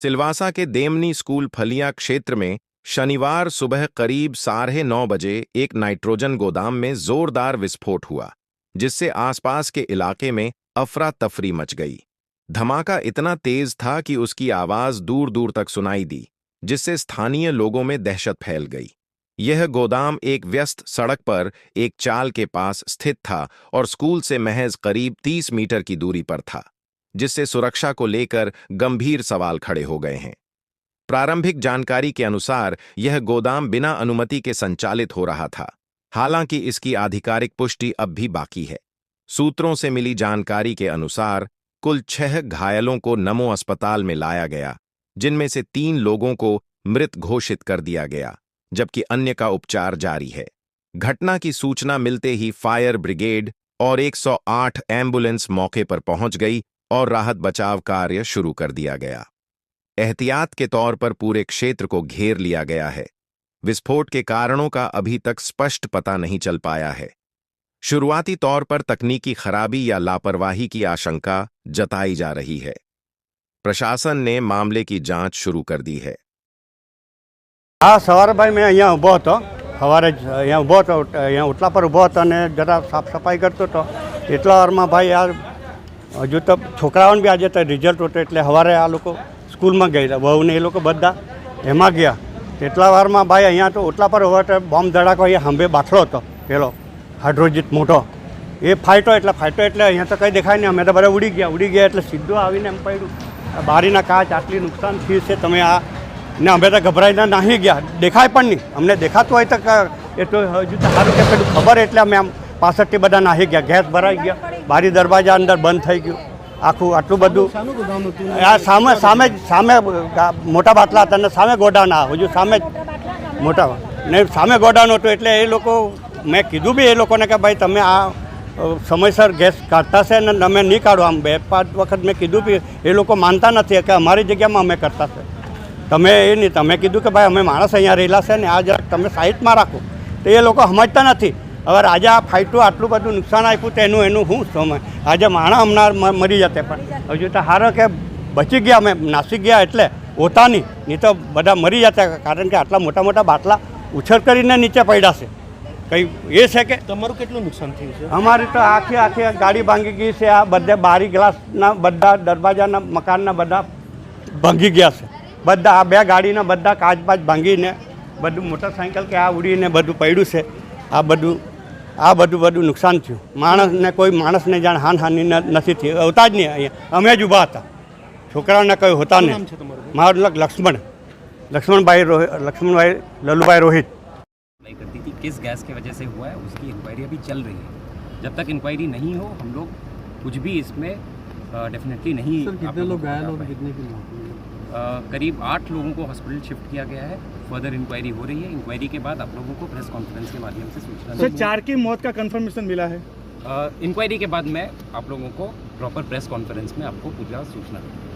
सिलवासा के देमनी स्कूल फलिया क्षेत्र में शनिवार सुबह करीब 9:30 बजे एक नाइट्रोजन गोदाम में जोरदार विस्फोट हुआ, जिससे आसपास के इलाके में अफरा तफरी मच गई। धमाका इतना तेज था कि उसकी आवाज दूर दूर तक सुनाई दी, जिससे स्थानीय लोगों में दहशत फैल गई। यह गोदाम एक व्यस्त सड़क पर एक चाल के पास स्थित था और स्कूल से महज करीब 30 मीटर की दूरी पर था, जिससे सुरक्षा को लेकर गंभीर सवाल खड़े हो गए हैं। प्रारंभिक जानकारी के अनुसार यह गोदाम बिना अनुमति के संचालित हो रहा था, हालांकि इसकी आधिकारिक पुष्टि अब भी बाकी है। सूत्रों से मिली जानकारी के अनुसार कुल 6 घायलों को नमो अस्पताल में लाया गया, जिनमें से 3 लोगों को मृत घोषित कर दिया गया, जबकि अन्य का उपचार जारी है। घटना की सूचना मिलते ही फायर ब्रिगेड और 108 एम्बुलेंस मौके पर पहुंच गई और राहत बचाव कार्य शुरू कर दिया गया। एहतियात के तौर पर पूरे क्षेत्र को घेर लिया गया है। विस्फोट के कारणों का अभी तक स्पष्ट पता नहीं चल पाया है। शुरुआती तौर पर तकनीकी खराबी या लापरवाही की आशंका जताई जा रही है। प्रशासन ने मामले की जांच शुरू कर दी है। सवार भाई मैं अँ उभो तो सवारे अँ उभो तो अँ ओटला पर उभो तो जरा साफ सफाई करतो तो एटला वार भाई यार हजू तो छोकराओने भी आज तो रिजल्ट होते एटले सवारे आ लोग स्कूल में गया वहू ने लोग बधा एम गया एटला वार में भाई अँ तो ओटला पर होवा तो बॉम्ब धड़ाको अँ हंबे बाटलो तो पेलो हाइड्रोजिट मोटो ए फाइटो एटले अँ तो कहीं देखाय नहीं। अमे तो बड़ा उड़ी गया एटले सीधो आवीने एम पड्यु बारीना काच आटली नुकसान थयुं छे तमे आ ने अमे तो गभराईने नाही गया देखाय पण नहीं। अमने देखातुं होय तो ए तो हजू तो सारूं के पेलुं खबर एटले अमे आम पाछळथी बधा नाही गया। गैस भराई गया, बारी दरवाजा अंदर बंद थई गयुं, आखुं आटલું બધું આ સામે સામે સામે મોટા બાટલા હતા ને સામે ગોડાઉન આ હજુ સામે મોટા ને સામે ગોડાઉન હતું એટલે એ લોકો મેં કીધું બી એ લોકોને કે ભાઈ તમે આ સમયસર ગેસ કાઢતા છે ને તમે નહીં કાઢો। આમ 2-5 વખત મેં કીધું બી એ લોકો માનતા નથી કે અમારી જગ્યામાં અમે કરતા છે, તમે એ નહીં। તમે કીધું કે ભાઈ અમે માણસ અહીંયા રહેલા છે ને આ જરાક તમે સાઈડમાં રાખો, તો એ લોકો સમજતા નથી। હવે આજે આ ફાઇટું આટલું બધું નુકસાન આપ્યું તો એનું શું સમય? આજે માણસ હમણાં મરી જતે પણ હજુ તો હારો કે બચી ગયા, અમે નાસી ગયા એટલે હોતા નહીં તો બધા મરી જતા, કારણ કે આટલા મોટા મોટા બાટલા ઉછળ કરીને નીચે પડ્યા છે। કંઈ એ છે કે તમારું કેટલું નુકસાન થયું છે? અમારી તો આખી ગાડી ભાંગી ગઈ છે। આ બધે બારી ગ્લાસના બધા દરવાજાના મકાનના બધા ભાંગી ગયા છે। બધા આ 2 ગાડીના બધા કાચ બાચ ભાંગીને બધું મોટરસાઇકલ કે આ ઉડીને બધું પડ્યું છે। આ બધું નુકસાન થયું। માણસને કોઈ માણસને જાણ હાનિ નથી થઈ, હોતા જ નહીં। અહીંયા અમે જ ઊભા હતા, છોકરાઓને કંઈ હોતા નહીં। મારું लक्ष्मणभाई लल्लूभाई रोहित। करती थी किस गैस की वजह से हुआ है उसकी इंक्वायरी अभी चल रही है। जब तक इंक्वायरी नहीं हो हम लोग कुछ भी इसमें डेफिनेटली नहीं। कितने लोग घायल और कितने की मौत हुई? करीब 8 लोगों को हॉस्पिटल शिफ्ट किया गया है। फर्दर इंक्वायरी हो रही है। इंक्वायरी के बाद आप लोगों को प्रेस कॉन्फ्रेंस के माध्यम से सूचना सर 4 की मौत का कंफर्मेशन मिला है। इंक्वायरी के बाद मैं आप लोगों को प्रॉपर प्रेस कॉन्फ्रेंस में आपको पूरा सूचना दूँगा।